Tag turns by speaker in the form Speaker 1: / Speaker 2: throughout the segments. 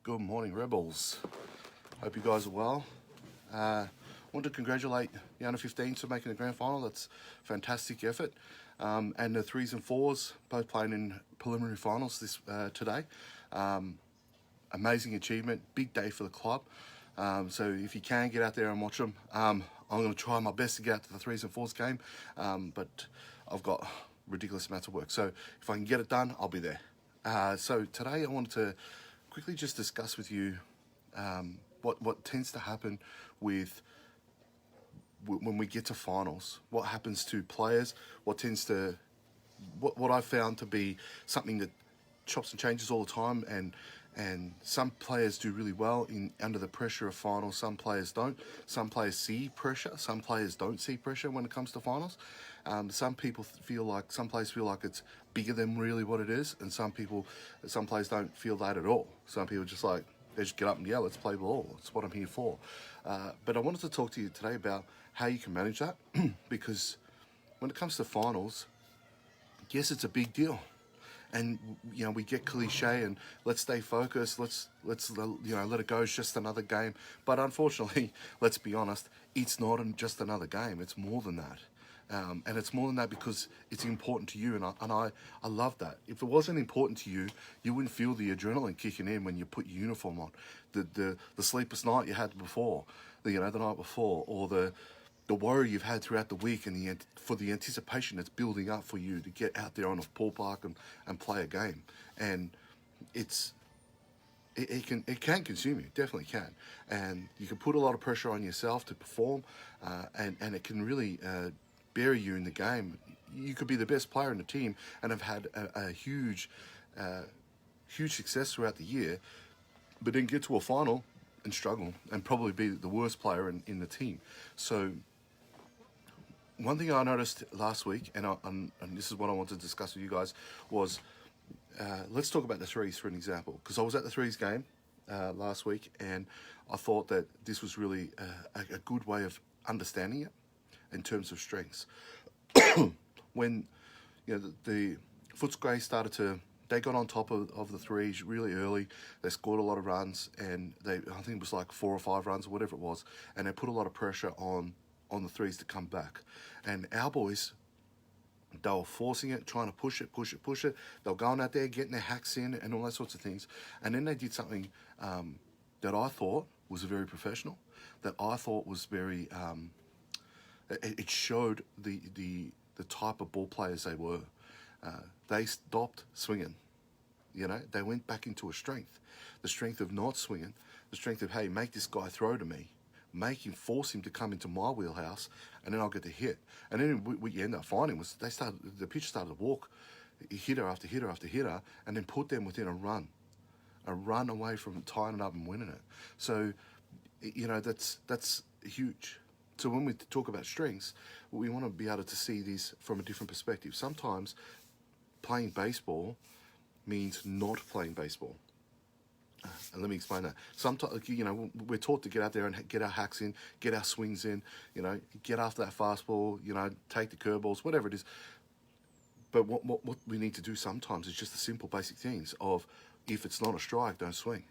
Speaker 1: Good morning, Rebels. Hope you guys are well. Want to congratulate the under 15s for making the grand final. That's fantastic effort. And the 3s and 4s both playing in preliminary finals this today. Amazing achievement, big day for the club. So if you can get out there and watch them, I'm going to try my best to get out to the 3s and 4s game, but I've got ridiculous amounts of work. So if I can get it done, I'll be there. So today I wanted to quickly just discuss with you what tends to happen with when we get to finals. What happens to players? What I've found to be something that chops and changes all the time, and some players do really well under the pressure of finals. Some players don't. Some players see pressure. Some players don't see pressure when it comes to finals. Some players feel like it's bigger than really what it is, and some players don't feel that at all. Some people they just get up and yell, let's play ball. It's what I'm here for. But I wanted to talk to you today about how you can manage that, because when it comes to finals, yes, it's a big deal. And we get cliche and let's stay focused. Let's let it go. It's just another game. But unfortunately, let's be honest, it's not just another game. It's more than that, and it's more than that because it's important to you. And I love that. If it wasn't important to you, you wouldn't feel the adrenaline kicking in when you put your uniform on. The sleepless night you had before, the night before, or the worry you've had throughout the week, and for the anticipation that's building up for you to get out there on a ballpark and play a game. And it can consume you, definitely can. And you can put a lot of pressure on yourself to perform, and it can really bury you in the game. You could be the best player in the team and have had a huge success throughout the year, but then get to a final and struggle and probably be the worst player in the team. So one thing I noticed last week, and this is what I wanted to discuss with you guys, was let's talk about the 3s for an example, because I was at the 3s game last week, and I thought that this was really a good way of understanding it in terms of strengths. When the Footscray they got on top of the 3s really early. They scored a lot of runs, and I think it was like 4 or 5 runs or whatever it was, and they put a lot of pressure on the 3s to come back. And our boys, they were forcing it, trying to push it. They were going out there, getting their hacks in and all that sorts of things. And then they did something that I thought was very professional, that I thought was very, it showed the type of ball players they were. They stopped swinging. They went back into a strength. The strength of not swinging, the strength of, hey, make this guy throw to me. Force him to come into my wheelhouse, and then I'll get the hit. And then what you end up finding was the pitch started to walk hitter after hitter after hitter, and then put them within a run away from tying it up and winning it. So, that's huge. So when we talk about strengths, we want to be able to see this from a different perspective. Sometimes playing baseball means not playing baseball. And let me explain that. Sometimes, we're taught to get out there and get our hacks in, get our swings in, get after that fastball, take the curveballs, whatever it is. But what we need to do sometimes is just the simple basic things of, if it's not a strike, don't swing.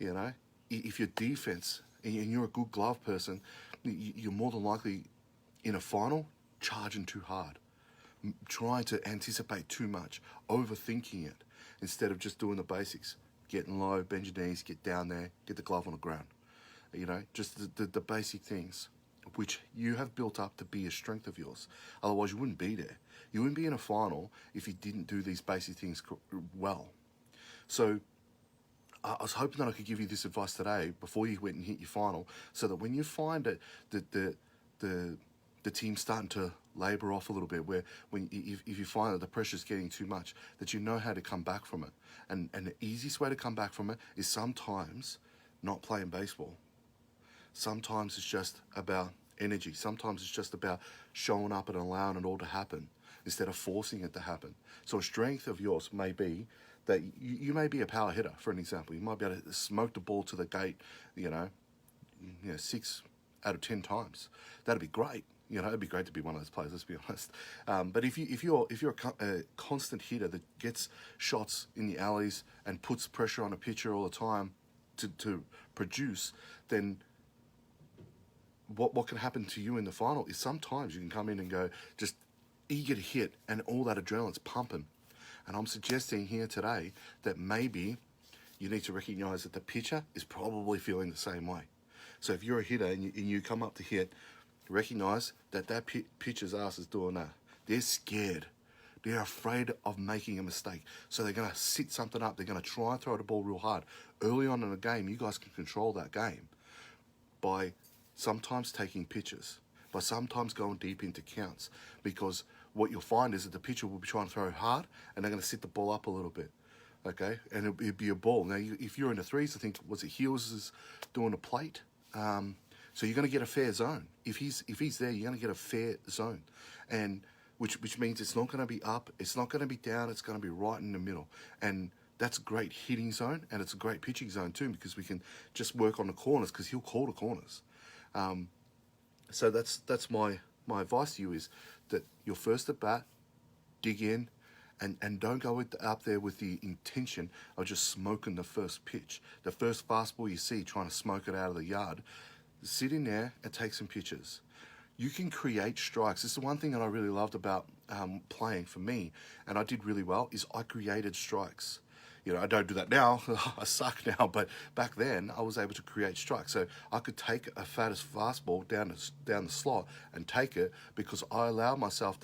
Speaker 1: If your defense, and you're a good glove person, you're more than likely in a final charging too hard, trying to anticipate too much, overthinking it, instead of just doing the basics. Getting low, bend your knees, get down there, get the glove on the ground. Just the basic things which you have built up to be a strength of yours. Otherwise, you wouldn't be there. You wouldn't be in a final if you didn't do these basic things well. So I was hoping that I could give you this advice today before you went and hit your final, so that when you find that the team's starting to labour off a little bit, if you find that the pressure's getting too much, that you know how to come back from it. And the easiest way to come back from it is sometimes not playing baseball. Sometimes it's just about energy. Sometimes it's just about showing up and allowing it all to happen instead of forcing it to happen. So a strength of yours may be that you may be a power hitter, for an example. You might be able to smoke the ball to the gate, 6 out of 10 times. That'd be great. You know, it'd be great to be one of those players. Let's be honest. But if you're a constant hitter that gets shots in the alleys and puts pressure on a pitcher all the time to produce, then what can happen to you in the final is sometimes you can come in and go just eager to hit, and all that adrenaline's pumping. And I'm suggesting here today that maybe you need to recognise that the pitcher is probably feeling the same way. So if you're a hitter and you come up to hit, recognise that pitcher's ass is doing that. They're scared. They're afraid of making a mistake. So they're going to sit something up. They're going to try and throw the ball real hard. Early on in the game, you guys can control that game by sometimes taking pitches, by sometimes going deep into counts, because what you'll find is that the pitcher will be trying to throw hard and they're going to sit the ball up a little bit, okay? And it'll be a ball. Now, if you're in the threes, I think, was it Heels is doing a plate? So you're going to get a fair zone. If he's there, you're going to get a fair zone, and which means it's not going to be up, it's not going to be down, it's going to be right in the middle. And that's a great hitting zone, and it's a great pitching zone too, because we can just work on the corners, because he'll call the corners. So that's my advice to you, is that your first at bat, dig in, and don't go up there with the intention of just smoking the first pitch. The first fastball you see, trying to smoke it out of the yard. Sit in there and take some pitches. You can create strikes. This is the one thing that I really loved about playing for me, and I did really well, is I created strikes. You know, I don't do that now. I suck now, but back then I was able to create strikes. So I could take a fattest fastball down the slot and take it, because I allowed myself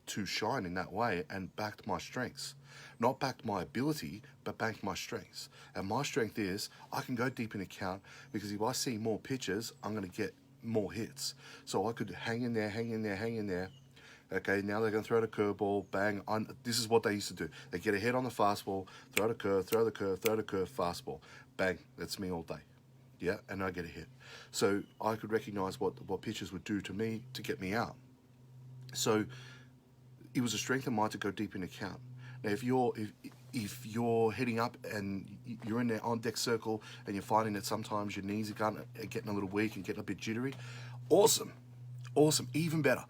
Speaker 1: to shine in that way and backed my strengths. Not backed my ability, but backed my strengths. And my strength is I can go deep in a count, because if I see more pitches, I'm going to get more hits. So I could hang in there. Okay, now they're going to throw the curveball, bang. This is what they used to do. They get a hit on the fastball, throw the curve, fastball. Bang, that's me all day. Yeah, and I get a hit. So I could recognize what pitchers would do to me to get me out. So it was a strength of mine to go deep in a count. Now, if you're heading up and you're in there on deck circle and you're finding that sometimes your knees are getting a little weak and getting a bit jittery, awesome, even better.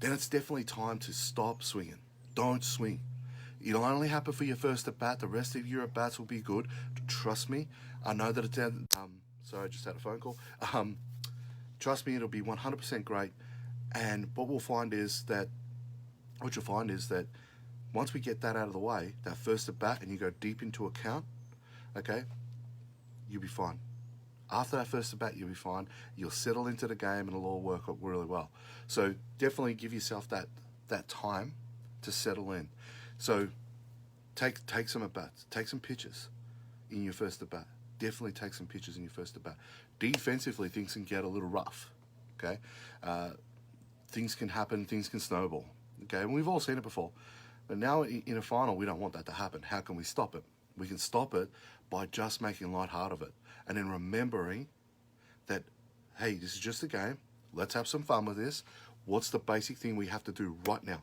Speaker 1: Then it's definitely time to stop swinging. Don't swing. It'll only happen for your first at bat. The rest of your at bats will be good. Trust me. I know that it's sorry, I just had a phone call. Trust me, it'll be 100% great. And what you'll find is that once we get that out of the way, that first at bat, and you go deep into a count, okay, you'll be fine. After that first at bat, you'll be fine. You'll settle into the game, and it'll all work out really well. So definitely give yourself that time to settle in. So take some at bats, take some pitches in your first at bat. Definitely take some pitches in your first at bat. Defensively, things can get a little rough. Okay, things can happen, things can snowball. Okay, and we've all seen it before. But now in a final, we don't want that to happen. How can we stop it? We can stop it by just making light hard of it, and then remembering that, hey, this is just a game. Let's have some fun with this. What's the basic thing we have to do right now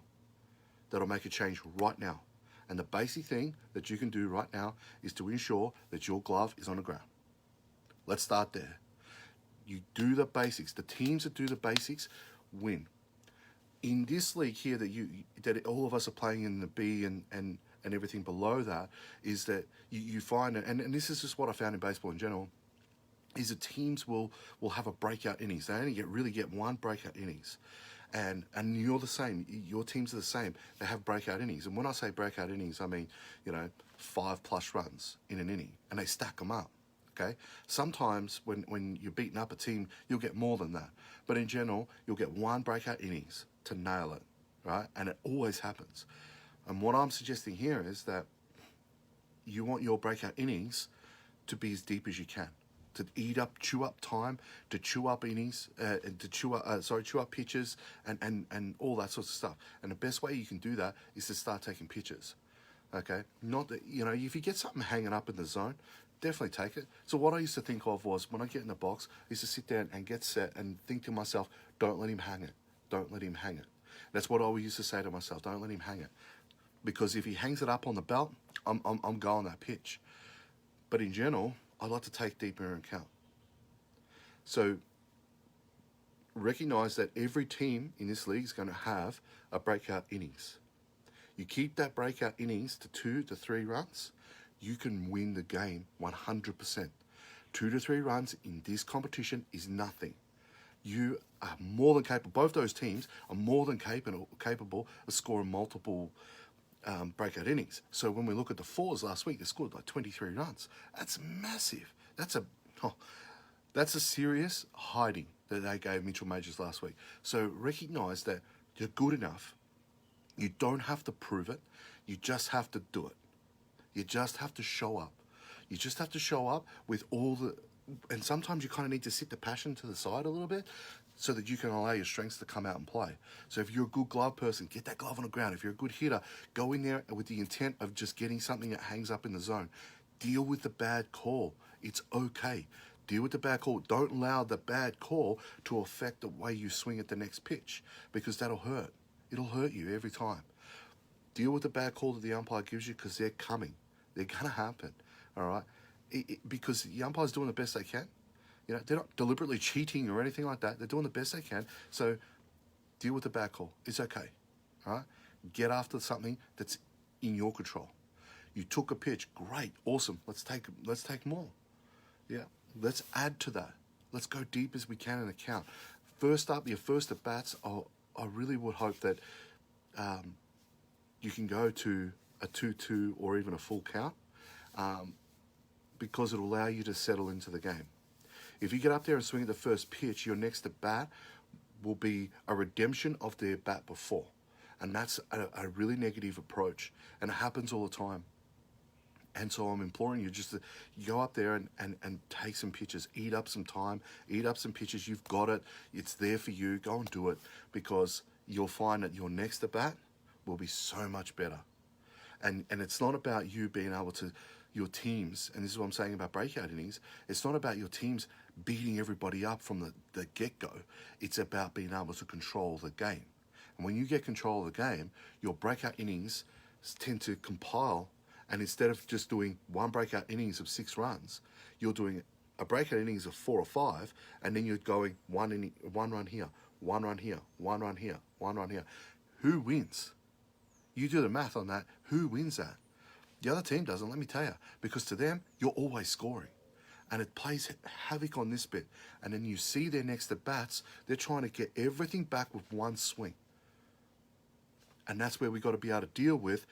Speaker 1: that'll make a change right now? And the basic thing that you can do right now is to ensure that your glove is on the ground. Let's start there. You do the basics. The teams that do the basics win. In this league here that all of us are playing in the B and everything below that, is that you find, and this is just what I found in baseball in general, is that teams will have a breakout innings. They only really get one breakout innings. And you're the same. Your teams are the same. They have breakout innings. And when I say breakout innings, I mean, 5+ runs in an inning. And they stack them up. Okay? Sometimes when you're beating up a team, you'll get more than that. But in general, you'll get one breakout innings to nail it. Right? And it always happens. And what I'm suggesting here is that you want your breakout innings to be as deep as you can, to chew up time, to chew up innings, and to chew up pitches, and all that sorts of stuff. And the best way you can do that is to start taking pitches. Okay, not that if you get something hanging up in the zone, definitely take it. So what I used to think of was, when I get in the box, I used to sit down and get set and think to myself, don't let him hang it. Don't let him hang it. That's what I always used to say to myself, don't let him hang it. Because if he hangs it up on the belt, I'm going that pitch. But in general, I like to take deeper in count. So recognize that every team in this league is going to have a breakout innings. You keep that breakout innings to 2 to 3 runs, you can win the game 100%. 2 to 3 runs in this competition is nothing. You are more than capable. Both those teams are more than capable of scoring multiple breakout innings. So when we look at the Fours last week, they scored like 23 runs. That's massive. That's a serious hiding that they gave Mitchell Majors last week. So recognize that you're good enough. You don't have to prove it. You just have to do it. You just have to show up. You just have to show up with all the... And sometimes you kind of need to sit the passion to the side a little bit so that you can allow your strengths to come out and play. So if you're a good glove person, get that glove on the ground. If you're a good hitter, go in there with the intent of just getting something that hangs up in the zone. Deal with the bad call. It's okay. Deal with the bad call. Don't allow the bad call to affect the way you swing at the next pitch, because that'll hurt. It'll hurt you every time. Deal with the bad call that the umpire gives you, because they're coming. They're going to happen. All right? Because the umpire's doing the best they can. You know, they're not deliberately cheating or anything like that. They're doing the best they can. So deal with the bad call. It's okay. All right? Get after something that's in your control. You took a pitch. Great. Awesome. Let's take more. Yeah. Let's add to that. Let's go deep as we can in the count. First up, your first at bats, I really would hope that you can go to a 2-2 or even a full count, because it'll allow you to settle into the game. If you get up there and swing at the first pitch, your next at bat will be a redemption of the at bat before. And that's a really negative approach. And it happens all the time. And so I'm imploring you just to go up there and take some pitches, eat up some time, eat up some pitches. You've got it. It's there for you. Go and do it, because you'll find that your next at bat will be so much better. And it's not about you being able to, your teams, and this is what I'm saying about breakout innings, it's not about your teams beating everybody up from the get-go. It's about being able to control the game. And when you get control of the game, your breakout innings tend to compile. And instead of just doing one breakout innings of 6 runs, you're doing a breakout innings of 4 or 5, and then you're going one run here, one run here, one run here, one run here. Who wins? You do the math on that. Who wins that? The other team doesn't, let me tell you, because to them, you're always scoring. And it plays havoc on this bit. And then you see their next at bats, they're trying to get everything back with one swing. And that's where we got to be able to deal with.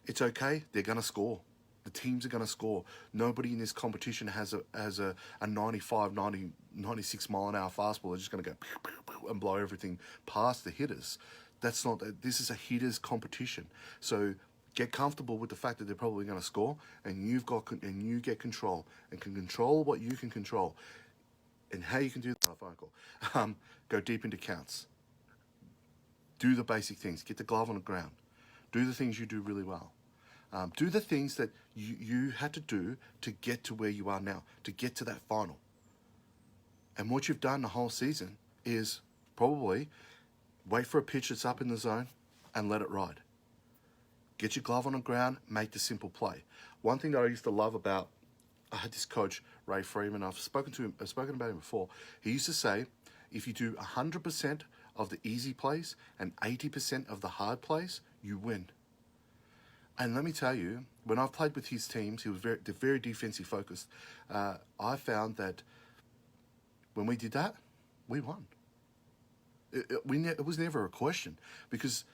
Speaker 1: It's okay. They're going to score. The teams are going to score. Nobody in this competition has a 95, 90, 96 mile an hour fastball. They're just going to go and blow everything past the hitters. That's not. This is a hitters competition. So get comfortable with the fact that they're probably going to score, and you get control and can control what you can control. And how you can do that, phone call. Go deep into counts. Do the basic things. Get the glove on the ground. Do the things you do really well. Do the things that you had to do to get to where you are now, to get to that final. And what you've done the whole season is probably wait for a pitch that's up in the zone and let it ride. Get your glove on the ground, make the simple play. One thing that I used to love about, I had this coach, Ray Freeman, I've spoken about him before. He used to say, if you do 100% of the easy plays and 80% of the hard plays, you win. And let me tell you, when I've played with his teams, they're very defensive focused. I found that when we did that, we won. It was never a question, because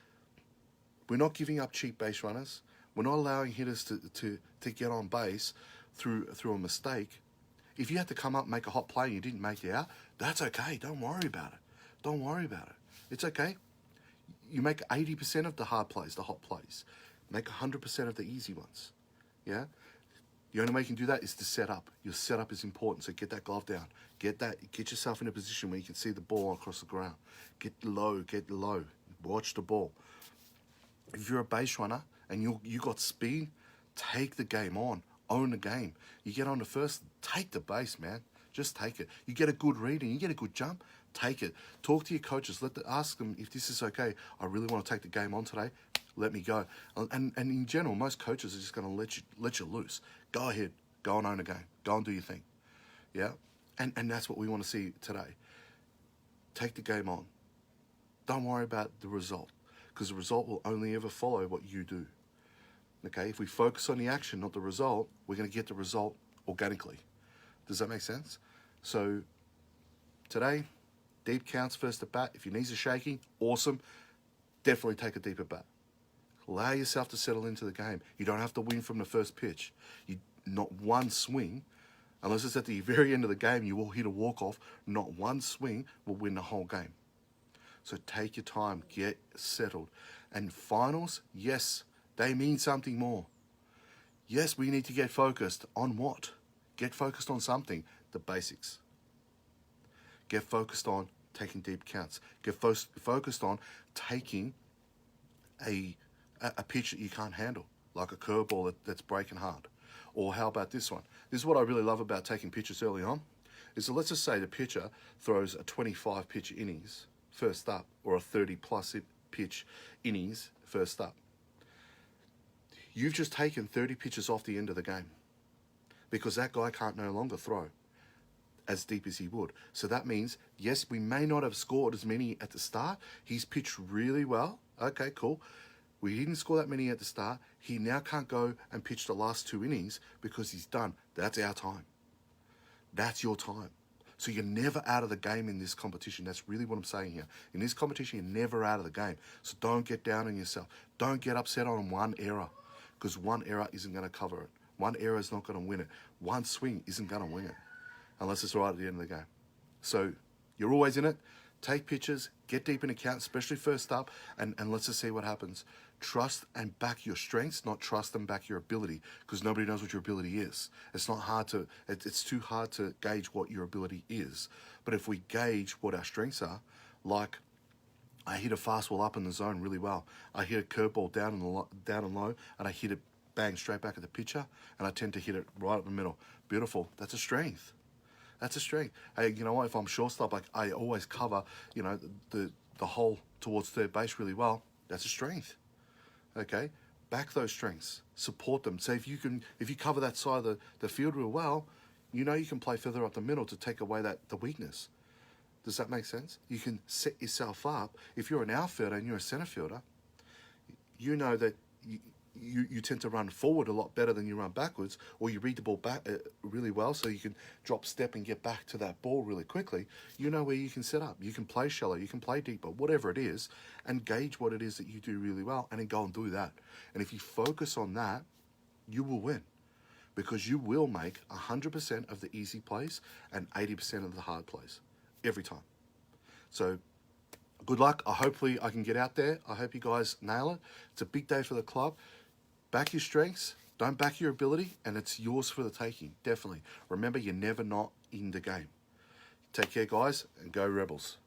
Speaker 1: we're not giving up cheap base runners. We're not allowing hitters to get on base through a mistake. If you had to come up and make a hot play and you didn't make it out, that's okay. Don't worry about it. Don't worry about it. It's okay. You make 80% of the hard plays, the hot plays. Make 100% of the easy ones. Yeah? The only way you can do that is to set up. Your setup is important, so get that glove down. Get yourself in a position where you can see the ball across the ground. Get low. Watch the ball. If you're a base runner and you got speed, take the game on. Own the game. You get on the first, take the base, man. Just take it. You get a good read and you get a good jump, take it. Talk to your coaches. Ask them if this is okay. I really want to take the game on today. Let me go. And in general, most coaches are just going to let you loose. Go ahead. Go and own a game. Go and do your thing. Yeah? And that's what we want to see today. Take the game on. Don't worry about the result, because the result will only ever follow what you do. Okay, if we focus on the action, not the result, we're going to get the result organically. Does that make sense? So today, deep counts first at bat. If your knees are shaky, awesome. Definitely take a deeper bat. Allow yourself to settle into the game. You don't have to win from the first pitch. Not one swing, unless it's at the very end of the game, you will hit a walk-off. Not one swing will win the whole game. So take your time, get settled. And finals, yes, they mean something more. Yes, we need to get focused on what? Get focused on something, the basics. Get focused on taking deep counts. Get focused on taking a pitch that you can't handle, like a curveball that's breaking hard. Or how about this one? This is what I really love about taking pitches early on, is that let's just say the pitcher throws a 25 pitch innings first up, or a 30 plus pitch innings first up. You've just taken 30 pitches off the end of the game, because that guy can't no longer throw as deep as he would. So that means, yes, we may not have scored as many at the start. He's pitched really well. Okay, cool. We didn't score that many at the start. He now can't go and pitch the last 2 innings because he's done. That's our time. That's your time. So you're never out of the game in this competition. That's really what I'm saying here. In this competition, you're never out of the game. So don't get down on yourself. Don't get upset on one error, because one error isn't going to cover it. One error is not going to win it. One swing isn't going to win it, unless it's right at the end of the game. So you're always in it. Take pitches, get deep in the count, especially first up, and let's just see what happens. Trust and back your strengths, not trust and back your ability, because nobody knows what your ability is. It's too hard to gauge what your ability is. But if we gauge what our strengths are, like I hit a fastball up in the zone really well. I hit a curveball down and low, and I hit it bang straight back at the pitcher, and I tend to hit it right up the middle. Beautiful. That's a strength. That's a strength. Hey, you know what? If I'm shortstop, like I always cover, the hole towards third base really well. That's a strength. Okay, back those strengths, support them. So if you cover that side of the field real well, you can play further up the middle to take away the weakness. Does that make sense? You can set yourself up. If you're an outfielder and you're a center fielder, you know that you tend to run forward a lot better than you run backwards, or you read the ball back really well, so you can drop step and get back to that ball really quickly. You know where you can set up. You can play shallow, you can play deeper, whatever it is, and gauge what it is that you do really well, and then go and do that. And if you focus on that, you will win, because you will make 100% of the easy plays and 80% of the hard plays every time. So good luck. Hopefully I can get out there. I hope you guys nail it. It's a big day for the club. Back your strengths, don't back your ability, and it's yours for the taking, definitely. Remember, you're never not in the game. Take care, guys, and go Rebels.